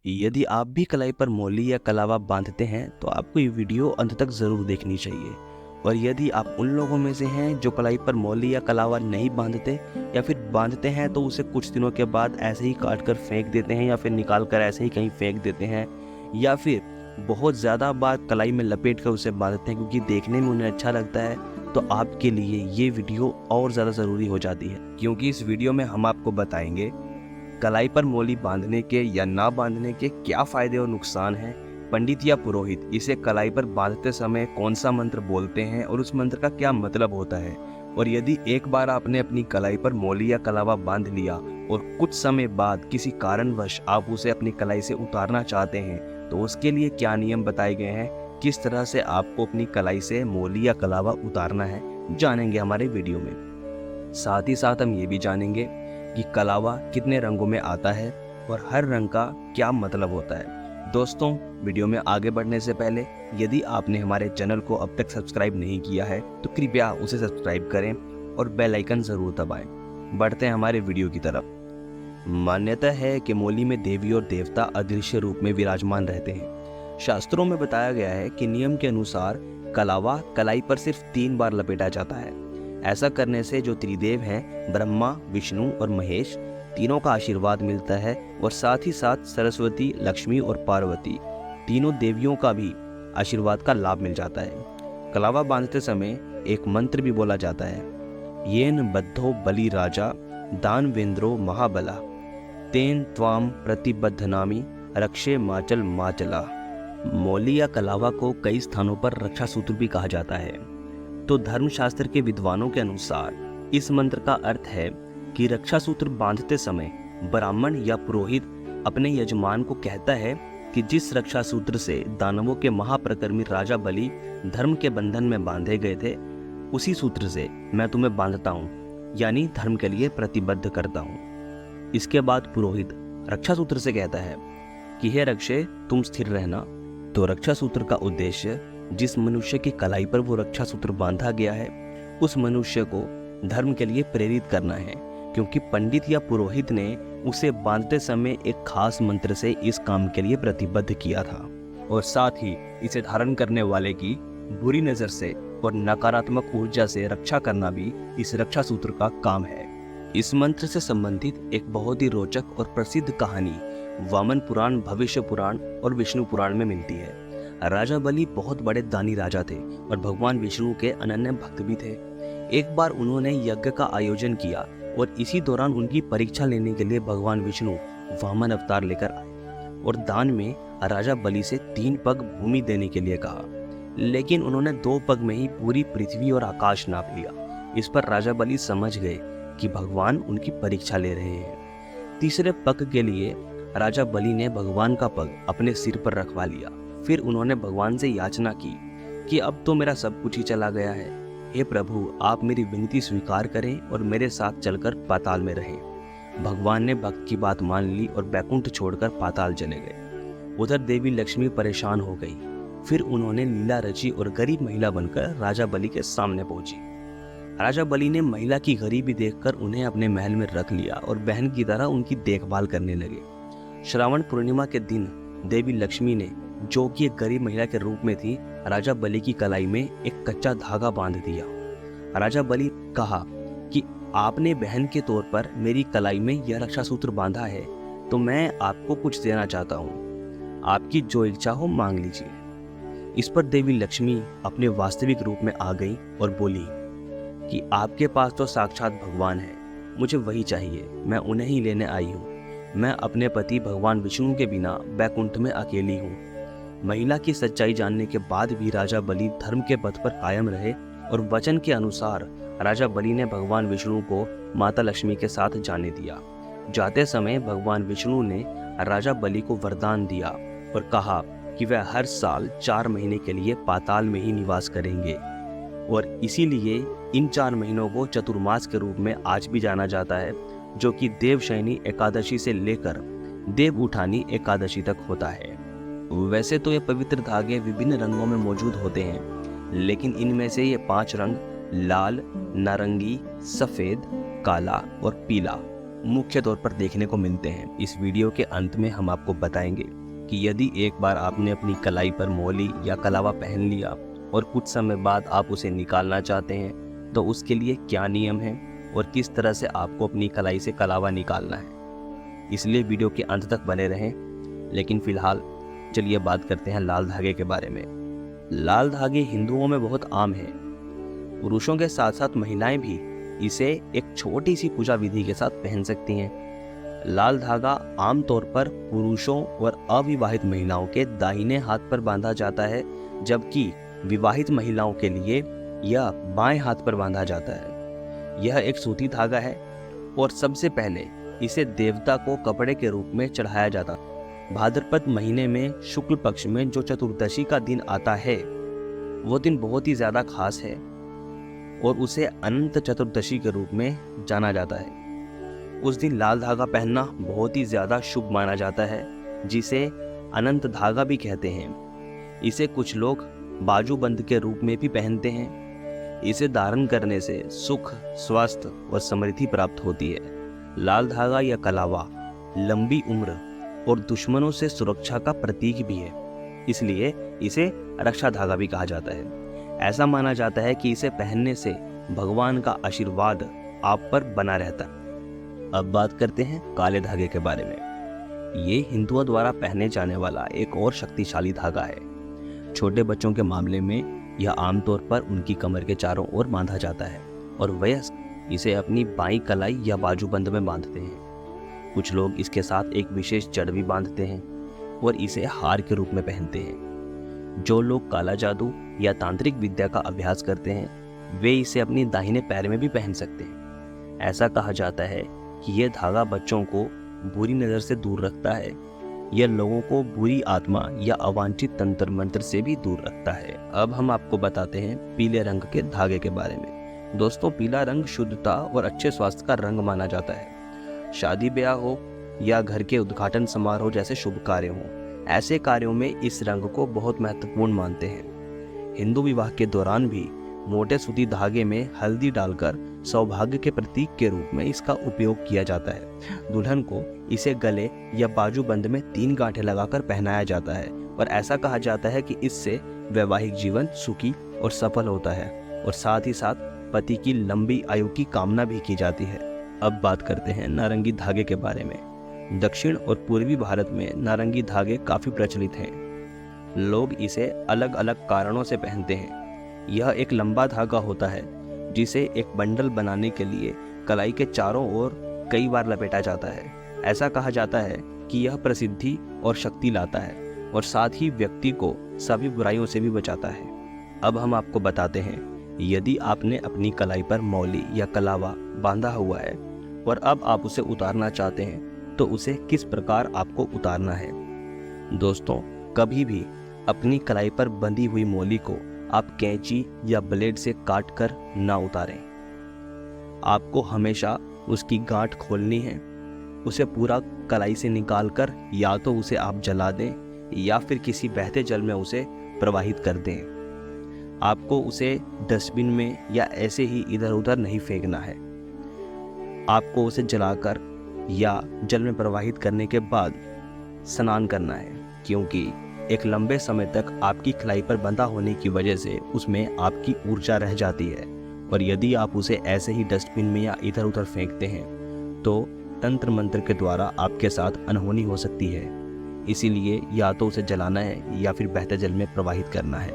यदि आप भी कलाई पर मोली या कलावा बांधते हैं तो आपको ये वीडियो अंत तक ज़रूर देखनी चाहिए। और यदि आप उन लोगों में से हैं जो कलाई पर मोली या कलावा नहीं बांधते या फिर बांधते हैं तो उसे कुछ दिनों के बाद ऐसे ही काट कर फेंक देते हैं या फिर निकाल कर ऐसे ही कहीं फेंक देते हैं, या फिर बहुत ज़्यादा बार कलाई में लपेट कर उसे बांधते हैं क्योंकि देखने में उन्हें अच्छा लगता है, तो आपके लिए ये वीडियो और ज़्यादा ज़रूरी हो जाती है, क्योंकि इस वीडियो में हम आपको बताएंगे कलाई पर मोली बांधने के या ना बांधने के क्या फायदे और नुकसान हैं। पंडित या पुरोहित इसे कलाई पर बांधते समय कौन सा मंत्र बोलते हैं और उस मंत्र का क्या मतलब होता है। और यदि एक बार आपने अपनी कलाई पर मोली या कलावा बांध लिया और कुछ समय बाद किसी कारणवश आप उसे अपनी कलाई से उतारना चाहते हैं तो उसके लिए क्या नियम बताए गए हैं, किस तरह से आपको अपनी कलाई से मोली या कलावा उतारना है, जानेंगे हमारे वीडियो में। साथ ही साथ हम ये भी जानेंगे कि कलावा कितने रंगों में आता है और हर रंग का क्या मतलब होता है। दोस्तों, वीडियो में आगे बढ़ने से पहले यदि आपने हमारे चैनल को अब तक सब्सक्राइब नहीं किया है तो कृपया उसे सब्सक्राइब करें और बेल आइकन जरूर दबाएं। बढ़ते हैं हमारे वीडियो की तरफ। मान्यता है कि मोली में देवी और देवता अदृश्य रूप में विराजमान रहते हैं। शास्त्रों में बताया गया है कि नियम के अनुसार कलावा कलाई पर सिर्फ 3 बार लपेटा जाता है। ऐसा करने से जो त्रिदेव हैं, ब्रह्मा, विष्णु और महेश, तीनों का आशीर्वाद मिलता है और साथ ही साथ सरस्वती, लक्ष्मी और पार्वती, तीनों देवियों का भी आशीर्वाद का लाभ मिल जाता है। कलावा बांधते समय एक मंत्र भी बोला जाता है, येन बद्धो बलि राजा दानवेंद्रो महाबला तेन त्वाम प्रतिबद्धनामी रक्षे माचल माचला। मोली या कलावा को कई स्थानों पर रक्षा सूत्र भी कहा जाता है। तो धर्मशास्त्र के विद्वानों के अनुसार इस मंत्र का अर्थ है कि रक्षा सूत्र बांधते समय ब्राह्मण या पुरोहित अपने यजमान को कहता है कि जिस रक्षा सूत्र से दानवों के महाप्रकर्मी राजा बलि धर्म के बंधन में बांधे गए थे, उसी सूत्र से मैं तुम्हें बांधता हूँ, यानी धर्म के लिए प्रतिबद्ध करता हूँ। इसके बाद पुरोहित रक्षा सूत्र से कहता है कि हे रक्षे, तुम स्थिर रहना। तो रक्षा सूत्र का उद्देश्य जिस मनुष्य की कलाई पर वो रक्षा सूत्र बांधा गया है उस मनुष्य को धर्म के लिए प्रेरित करना है, क्योंकि पंडित या पुरोहित ने उसे बांधते समय एक खास मंत्र से इस काम के लिए प्रतिबद्ध किया था। और साथ ही इसे धारण करने वाले की बुरी नजर से और नकारात्मक ऊर्जा से रक्षा करना भी इस रक्षा सूत्र का काम है। इस मंत्र से संबंधित एक बहुत ही रोचक और प्रसिद्ध कहानी वामन पुराण, भविष्य पुराण और विष्णु पुराण में मिलती है। राजा बलि बहुत बड़े दानी राजा थे और भगवान विष्णु के अनन्य भक्त भी थे। एक बार उन्होंने यज्ञ का आयोजन किया और इसी दौरान उनकी परीक्षा लेने के लिए भगवान विष्णु वामन अवतार लेकर आए और दान में राजा बलि से 3 पग भूमि देने के लिए कहा, लेकिन उन्होंने 2 पग में ही पूरी पृथ्वी और आकाश नाप लिया। इस पर राजा बलि समझ गए कि भगवान उनकी परीक्षा ले रहे हैं। तीसरे पग के लिए राजा बलि ने भगवान का पग अपने सिर पर रखवा लिया। फिर उन्होंने भगवान से याचना की कि अब तो मेरा सब कुछ ही चला गया है, हे प्रभु, आप मेरी विनती स्वीकार करें और मेरे साथ चलकर पाताल में रहें। भगवान ने भक्त की बात मान ली और बैकुंठ छोड़कर पाताल चले गए। उधर देवी लक्ष्मी परेशान हो गई। फिर उन्होंने लीला रची और गरीब महिला बनकर राजा बलि के सामने पहुंची। राजा बलि ने महिला की गरीबी देखकर उन्हें अपने महल में रख लिया और बहन की तरह उनकी देखभाल करने लगे। श्रावण पूर्णिमा के दिन देवी लक्ष्मी ने, जो कि एक गरीब महिला के रूप में थी, राजा बलि की कलाई में एक कच्चा धागा बांध दिया। राजा बलि कहा कि आपने बहन के तौर पर मेरी कलाई में यह रक्षा सूत्र बांधा है, तो मैं आपको कुछ देना चाहता हूँ। आपकी जो इच्छा हो मांग लीजिए। इस पर देवी लक्ष्मी अपने वास्तविक रूप में आ गई और बोली कि आपके पास तो साक्षात भगवान है, मुझे वही चाहिए, मैं उन्हें ही लेने आई हूँ। मैं अपने पति भगवान विष्णु के बिना बैकुंठ में अकेली हूँ। महिला की सच्चाई जानने के बाद भी राजा बलि धर्म के पथ पर कायम रहे और वचन के अनुसार राजा बलि ने भगवान विष्णु को माता लक्ष्मी के साथ जाने दिया। जाते समय भगवान विष्णु ने राजा बलि को वरदान दिया और कहा कि वह हर साल 4 महीने के लिए पाताल में ही निवास करेंगे और इसीलिए इन 4 महीनों को चतुर्मास के रूप में आज भी जाना जाता है, जो कि देवशयनी एकादशी से लेकर देव उठानी एकादशी तक होता है। वैसे तो ये पवित्र धागे विभिन्न रंगों में मौजूद होते हैं, लेकिन इनमें से ये 5 रंग लाल, नारंगी, सफेद, काला और पीला मुख्य तौर पर देखने को मिलते हैं। इस वीडियो के अंत में हम आपको बताएंगे कि यदि एक बार आपने अपनी कलाई पर मौली या कलावा पहन लिया और कुछ समय बाद आप उसे निकालना चाहते हैं तो उसके लिए क्या नियम है और किस तरह से आपको अपनी कलाई से कलावा निकालना है। इसलिए वीडियो के अंत तक बने रहें। लेकिन फिलहाल चलिए बात करते हैं लाल धागे के बारे में। लाल धागे हिंदुओं में बहुत आम हैं। पुरुषों के साथ साथ महिलाएं भी इसे एक छोटी सी पूजा विधि के साथ पहन सकती हैं। लाल धागा आमतौर पर पुरुषों और अविवाहित महिलाओं के दाहिने हाथ पर बांधा जाता है, जबकि विवाहित महिलाओं के लिए यह बाएं हाथ पर बांधा जाता है। यह एक सूती धागा है और सबसे पहले इसे देवता को कपड़े के रूप में चढ़ाया जाता। भाद्रपद महीने में शुक्ल पक्ष में जो चतुर्दशी का दिन आता है वो दिन बहुत ही ज्यादा खास है और उसे अनंत चतुर्दशी के रूप में जाना जाता है। उस दिन लाल धागा पहनना बहुत ही ज्यादा शुभ माना जाता है, जिसे अनंत धागा भी कहते हैं। इसे कुछ लोग बाजूबंद के रूप में भी पहनते हैं। इसे धारण करने से सुख, स्वास्थ्य और समृद्धि प्राप्त होती है। लाल धागा या कलावा लंबी उम्र और दुश्मनों से सुरक्षा का प्रतीक भी है, इसलिए इसे रक्षा धागा भी कहा जाता है। ऐसा माना जाता है कि इसे पहनने से भगवान का आशीर्वाद आप पर बना रहता है। अब बात करते हैं काले धागे के बारे में। ये हिंदुओं द्वारा पहने जाने वाला एक और शक्तिशाली धागा है। छोटे बच्चों के मामले में यह आमतौर पर उनकी कमर के चारों ओर बांधा जाता है और वयस्क इसे अपनी बाईं कलाई या बाजूबंद में बांधते हैं। कुछ लोग इसके साथ एक विशेष जड़ भी बांधते हैं और इसे हार के रूप में पहनते हैं। जो लोग काला जादू या तांत्रिक विद्या का अभ्यास करते हैं वे इसे अपनी दाहिने पैर में भी पहन सकते हैं। ऐसा कहा जाता है कि यह धागा बच्चों को बुरी नज़र से दूर रखता है। यह लोगों को बुरी आत्मा या अवांछित तंत्र मंत्र से भी दूर रखता है। अब हम आपको बताते हैं पीले रंग के धागे के बारे में। दोस्तों, पीला रंग शुद्धता और अच्छे स्वास्थ्य का रंग माना जाता है। शादी ब्याह हो या घर के उद्घाटन समारोह जैसे शुभ कार्य हो, ऐसे कार्यों में इस रंग को बहुत महत्वपूर्ण मानते हैं। हिंदू विवाह के दौरान भी मोटे सूती धागे में हल्दी डालकर सौभाग्य के प्रतीक के रूप में इसका उपयोग किया जाता है। दुल्हन को इसे गले या बाजूबंद में 3 गांठें लगाकर पहनाया जाता है और ऐसा कहा जाता है कि इससे वैवाहिक जीवन सुखी और सफल होता है और साथ ही साथ पति की लंबी आयु की कामना भी की जाती है। अब बात करते हैं नारंगी धागे के बारे में। दक्षिण और पूर्वी भारत में नारंगी धागे काफी प्रचलित हैं। लोग इसे अलग अलग कारणों से पहनते हैं। यह एक लंबा धागा होता है जिसे एक बंडल बनाने के लिए कलाई के चारों ओर कई बार लपेटा जाता है। ऐसा कहा जाता है कि यह प्रसिद्धि और शक्ति लाता है और साथ ही व्यक्ति को सभी बुराइयों से भी बचाता है। अब हम आपको बताते हैं, यदि आपने अपनी कलाई पर मौली या कलावा बांधा हुआ है और अब आप उसे उतारना चाहते हैं तो उसे किस प्रकार आपको उतारना है। दोस्तों, कभी भी अपनी कलाई पर बंधी हुई मौली को आप कैंची या ब्लेड से काट कर ना उतारें। आपको हमेशा उसकी गांठ खोलनी है। उसे पूरा कलाई से निकालकर या तो उसे आप जला दें या फिर किसी बहते जल में उसे प्रवाहित कर दें। आपको उसे डस्टबिन में या ऐसे ही इधर उधर नहीं फेंकना है। आपको उसे जलाकर या जल में प्रवाहित करने के बाद स्नान करना है, क्योंकि एक लंबे समय तक आपकी कलाई पर बंधा होने की वजह से उसमें आपकी ऊर्जा रह जाती है और यदि आप उसे ऐसे ही डस्टबिन में या इधर उधर फेंकते हैं तो तंत्र मंत्र के द्वारा आपके साथ अनहोनी हो सकती है। इसीलिए या तो उसे जलाना है या फिर बहते जल में प्रवाहित करना है।